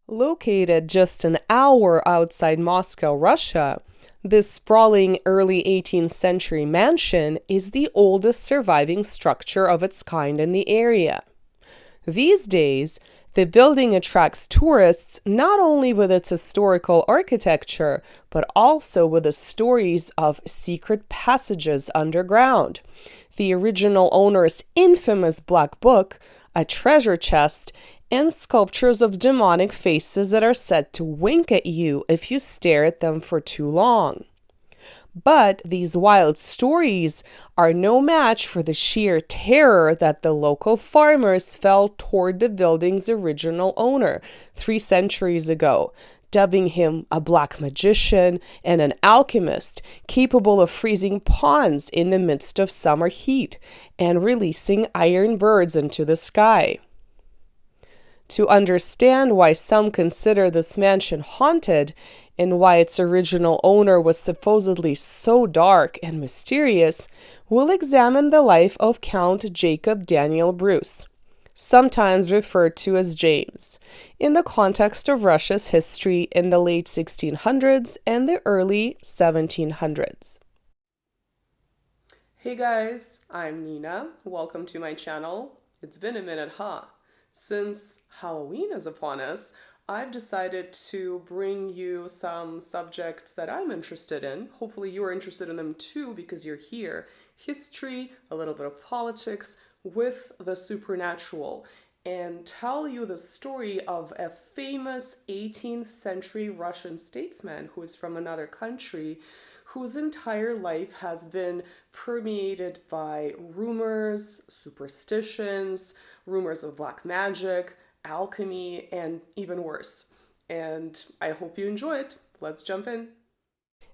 Located just an hour outside Moscow, Russia, this sprawling early 18th century mansion is the oldest surviving structure of its kind in the area. These days, the building attracts tourists not only with its historical architecture, but also with the stories of secret passages underground, the original owner's infamous black book, a treasure chest, and sculptures of demonic faces that are said to wink at you if you stare at them for too long. But these wild stories are no match for the sheer terror that the local farmers felt toward the building's original owner 3 centuries ago, dubbing him a black magician and an alchemist capable of freezing ponds in the midst of summer heat and releasing iron birds into the sky. To understand why some consider this mansion haunted and why its original owner was supposedly so dark and mysterious, we'll examine the life of Count Jacob Daniel Bruce, sometimes referred to as James, in the context of Russia's history in the late 1600s and the early 1700s. Hey guys, I'm Nina. Welcome to my channel. It's been a minute, huh? Since Halloween is upon us, I've decided to bring you some subjects that I'm interested in. Hopefully you are interested in them too because you're here. History, a little bit of politics with the supernatural, and tell you the story of a famous 18th century Russian statesman who is from another country, whose entire life has been permeated by rumors, superstitions, rumors of black magic, alchemy, and even worse. And I hope you enjoy it. Let's jump in.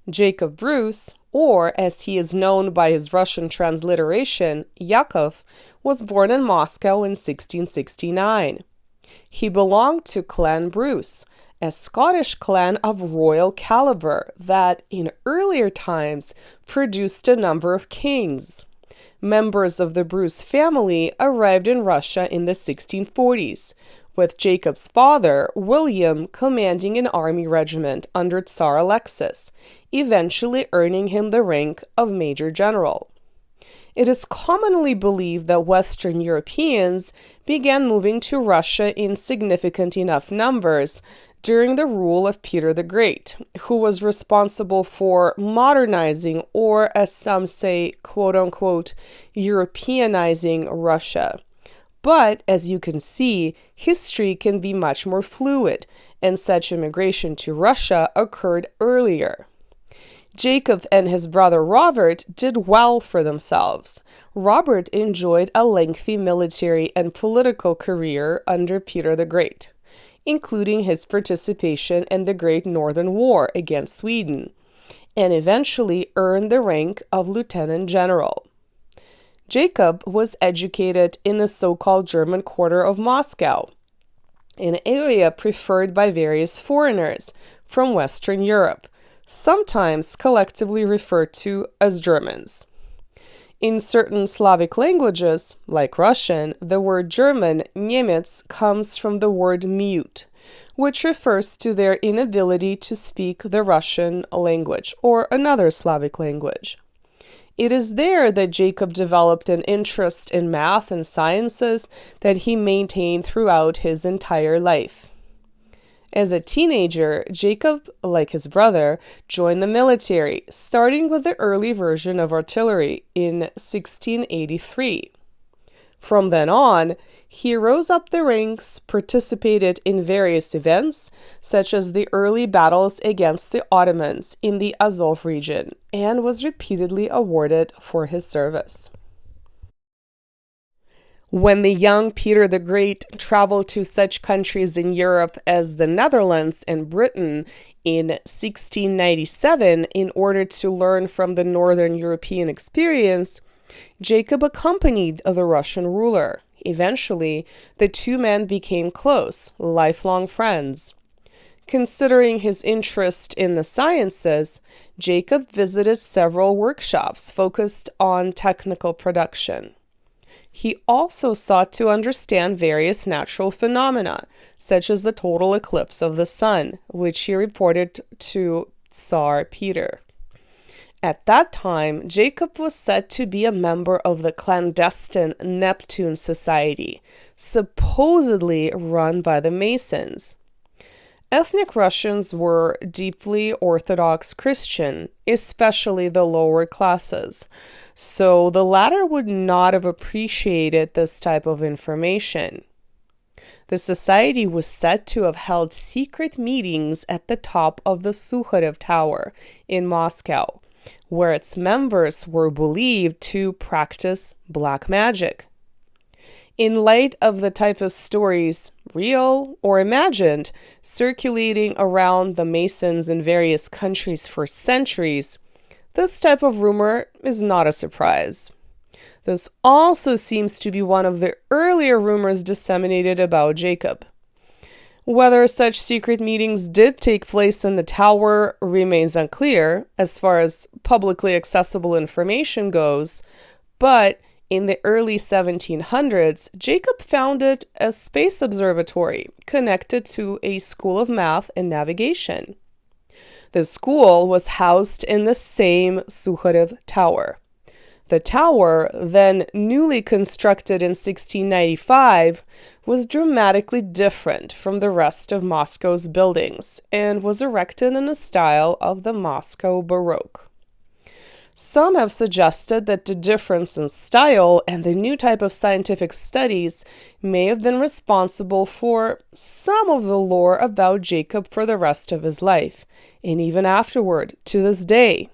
Jacob Bruce, or as he is known by his Russian transliteration, Yakov, was born in Moscow in 1669. He belonged to Clan Bruce, a Scottish clan of royal caliber that, in earlier times, produced a number of kings. Members of the Bruce family arrived in Russia in the 1640s, with Jacob's father, William, commanding an army regiment under Tsar Alexis, eventually earning him the rank of Major General. It is commonly believed that Western Europeans began moving to Russia in significant enough numbers during the rule of Peter the Great, who was responsible for modernizing, or as some say, quote-unquote, Europeanizing Russia. But, as you can see, history can be much more fluid, and such immigration to Russia occurred earlier. Jacob and his brother Robert did well for themselves. Robert enjoyed a lengthy military and political career under Peter the Great, including his participation in the Great Northern War against Sweden, and eventually earned the rank of lieutenant general. Jacob was educated in the so-called German quarter of Moscow, an area preferred by various foreigners from Western Europe, sometimes collectively referred to as Germans. In certain Slavic languages, like Russian, the word German, Nemets, comes from the word mute, which refers to their inability to speak the Russian language or another Slavic language. It is there that Jacob developed an interest in math and sciences that he maintained throughout his entire life. As a teenager, Jacob, like his brother, joined the military, starting with the early version of artillery in 1683. From then on, he rose up the ranks, participated in various events, such as the early battles against the Ottomans in the Azov region, and was repeatedly awarded for his service. When the young Peter the Great traveled to such countries in Europe as the Netherlands and Britain in 1697 in order to learn from the Northern European experience, Jacob accompanied the Russian ruler. Eventually, the two men became close, lifelong friends. Considering his interest in the sciences, Jacob visited several workshops focused on technical production. He also sought to understand various natural phenomena, such as the total eclipse of the sun, which he reported to Tsar Peter. At that time, Jacob was said to be a member of the clandestine Neptune Society, supposedly run by the Masons. Ethnic Russians were deeply Orthodox Christian, especially the lower classes, so the latter would not have appreciated this type of information. The society was said to have held secret meetings at the top of the Sukharev Tower in Moscow, where its members were believed to practice black magic. In light of the type of stories, real or imagined, circulating around the Masons in various countries for centuries, this type of rumor is not a surprise. This also seems to be one of the earlier rumors disseminated about Jacob. Whether such secret meetings did take place in the tower remains unclear as far as publicly accessible information goes, but in the early 1700s, Jacob founded a space observatory connected to a school of math and navigation. The school was housed in the same Sukharev Tower. The tower, then newly constructed in 1695, was dramatically different from the rest of Moscow's buildings and was erected in a style of the Moscow Baroque. Some have suggested that the difference in style and the new type of scientific studies may have been responsible for some of the lore about Jacob for the rest of his life, and even afterward, to this day.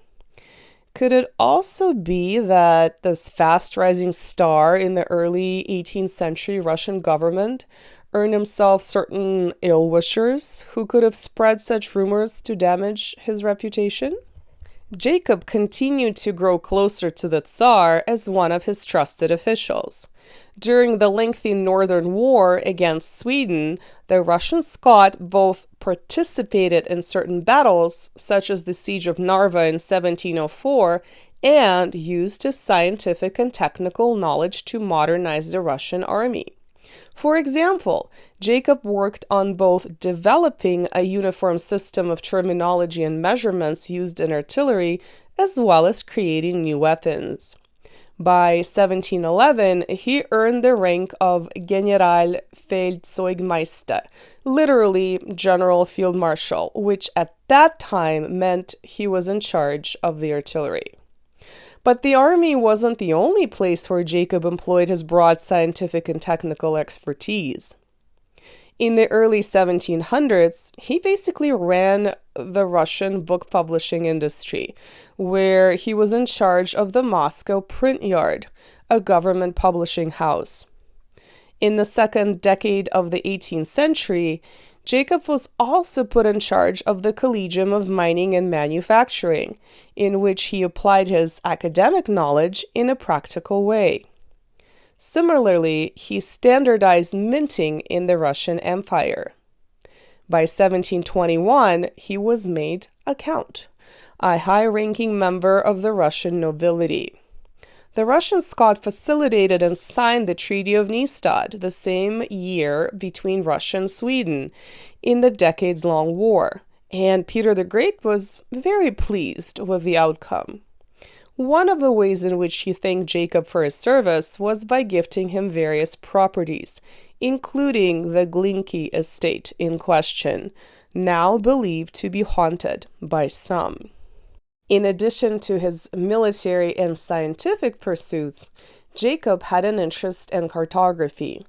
Could it also be that this fast-rising star in the early 18th century Russian government earned himself certain ill-wishers who could have spread such rumors to damage his reputation? Jacob continued to grow closer to the Tsar as one of his trusted officials. During the lengthy Northern War against Sweden, the Russian-Scot both participated in certain battles, such as the Siege of Narva in 1704, and used his scientific and technical knowledge to modernize the Russian army. For example, Jacob worked on both developing a uniform system of terminology and measurements used in artillery, as well as creating new weapons. By 1711, he earned the rank of Generalfeldzeugmeister, literally General Field Marshal, which at that time meant he was in charge of the artillery. But the army wasn't the only place where Jacob employed his broad scientific and technical expertise. In the early 1700s, he basically ran the Russian book publishing industry, where he was in charge of the Moscow Print Yard, a government publishing house. In the second decade of the 18th century, Jacob was also put in charge of the Collegium of Mining and Manufacturing, in which he applied his academic knowledge in a practical way. Similarly, he standardized minting in the Russian Empire. By 1721, he was made a count, a high-ranking member of the Russian nobility. The Russian-Scot facilitated and signed the Treaty of Nystad the same year between Russia and Sweden in the decades-long war, and Peter the Great was very pleased with the outcome. One of the ways in which he thanked Jacob for his service was by gifting him various properties, including the Glinki estate in question, now believed to be haunted by some. In addition to his military and scientific pursuits, Jacob had an interest in cartography.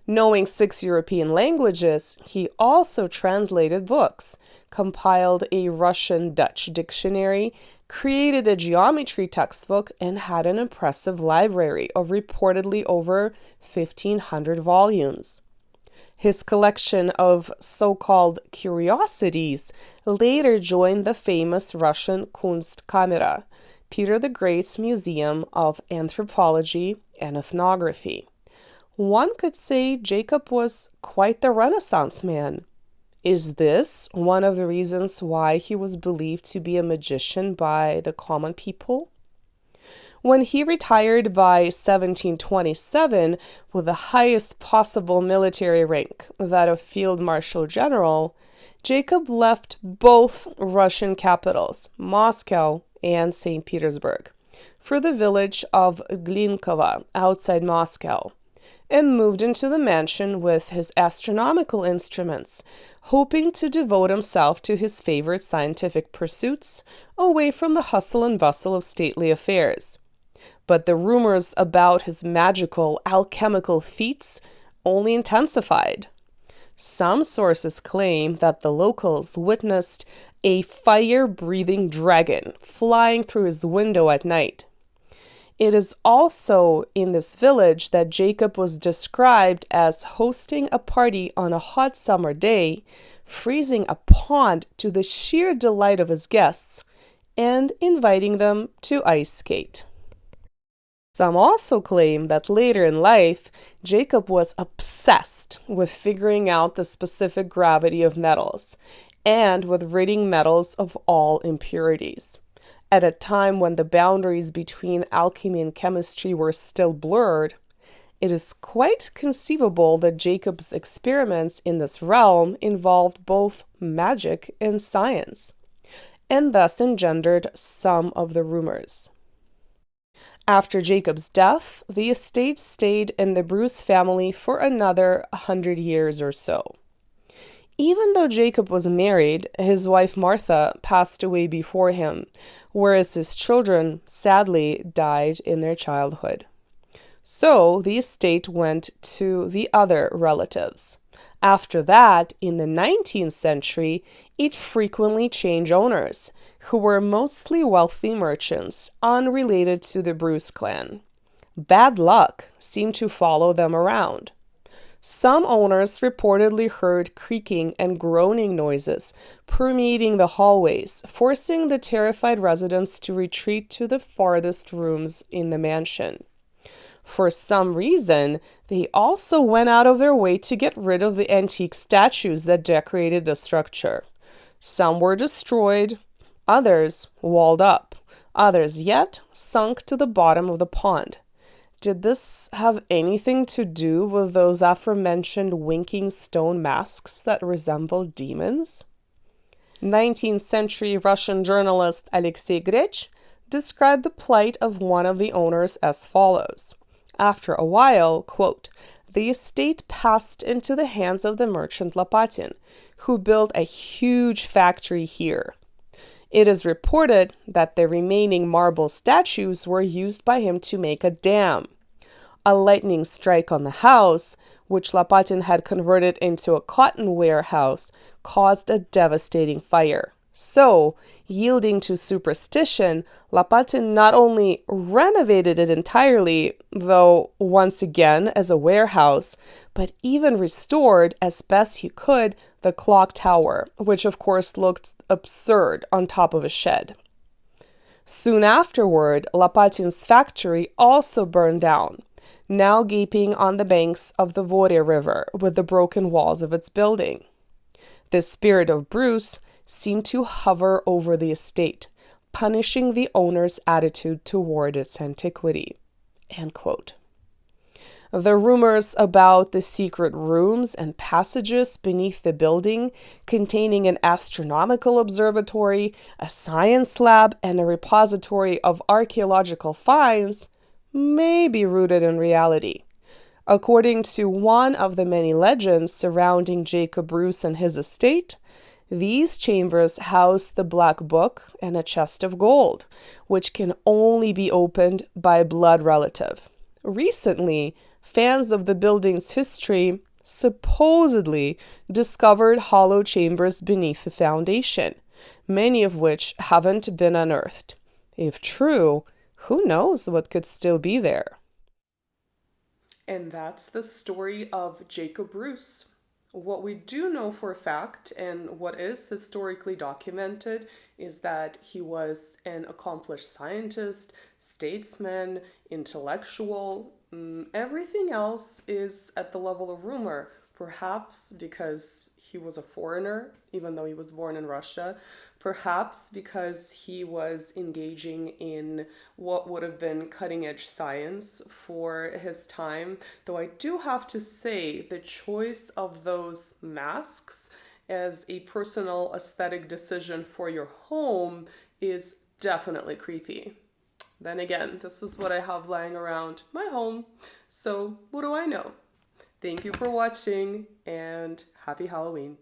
Knowing 6 European languages, he also translated books, compiled a Russian-Dutch dictionary, created a geometry textbook, and had an impressive library of reportedly over 1,500 volumes. His collection of so-called curiosities later joined the famous Russian Kunstkamera, Peter the Great's Museum of Anthropology and Ethnography. One could say Jacob was quite the Renaissance man. Is this one of the reasons why he was believed to be a magician by the common people? When he retired by 1727 with the highest possible military rank, that of Field Marshal General, Jacob left both Russian capitals, Moscow and St. Petersburg, for the village of Glinkovo outside Moscow, and moved into the mansion with his astronomical instruments, hoping to devote himself to his favorite scientific pursuits, away from the hustle and bustle of stately affairs. But the rumors about his magical, alchemical feats only intensified. Some sources claim that the locals witnessed a fire-breathing dragon flying through his window at night. It is also in this village that Jacob was described as hosting a party on a hot summer day, freezing a pond to the sheer delight of his guests, and inviting them to ice skate. Some also claim that later in life, Jacob was obsessed with figuring out the specific gravity of metals and with ridding metals of all impurities. At a time when the boundaries between alchemy and chemistry were still blurred, it is quite conceivable that Jacob's experiments in this realm involved both magic and science, and thus engendered some of the rumors. After Jacob's death, the estate stayed in the Bruce family for another 100 years or so. Even though Jacob was married, his wife Martha passed away before him, whereas his children sadly died in their childhood. So the estate went to the other relatives. After that, in the 19th century, it frequently changed owners, who were mostly wealthy merchants unrelated to the Bruce clan. Bad luck seemed to follow them around. Some owners reportedly heard creaking and groaning noises permeating the hallways, forcing the terrified residents to retreat to the farthest rooms in the mansion. For some reason, they also went out of their way to get rid of the antique statues that decorated the structure. Some were destroyed, others walled up, others yet sunk to the bottom of the pond. Did this have anything to do with those aforementioned winking stone masks that resembled demons? 19th century Russian journalist Alexei Grech described the plight of one of the owners as follows. After a while, quote, the estate passed into the hands of the merchant Lopatin, who built a huge factory here. It is reported that the remaining marble statues were used by him to make a dam. A lightning strike on the house, which Lopatin had converted into a cotton warehouse, caused a devastating fire. So, yielding to superstition, Lopatin not only renovated it entirely, though once again as a warehouse, but even restored as best he could the clock tower, which of course looked absurd on top of a shed. Soon afterward, Lopatin's factory also burned down, now gaping on the banks of the Vore River with the broken walls of its building. The spirit of Bruce seemed to hover over the estate, punishing the owner's attitude toward its antiquity. End quote. The rumors about the secret rooms and passages beneath the building, containing an astronomical observatory, a science lab, and a repository of archaeological finds, may be rooted in reality. According to one of the many legends surrounding Jacob Bruce and his estate, these chambers house the Black Book and a chest of gold, which can only be opened by a blood relative. Recently, fans of the building's history supposedly discovered hollow chambers beneath the foundation, many of which haven't been unearthed. If true, who knows what could still be there? And that's the story of Jacob Bruce. What we do know for a fact, and what is historically documented, is that he was an accomplished scientist, statesman, intellectual. Everything else is at the level of rumor. Perhaps because he was a foreigner, even though he was born in Russia. Perhaps because he was engaging in what would have been cutting edge science for his time. Though I do have to say, the choice of those masks as a personal aesthetic decision for your home is definitely creepy. Then again, this is what I have lying around my home, so what do I know? Thank you for watching, and happy Halloween.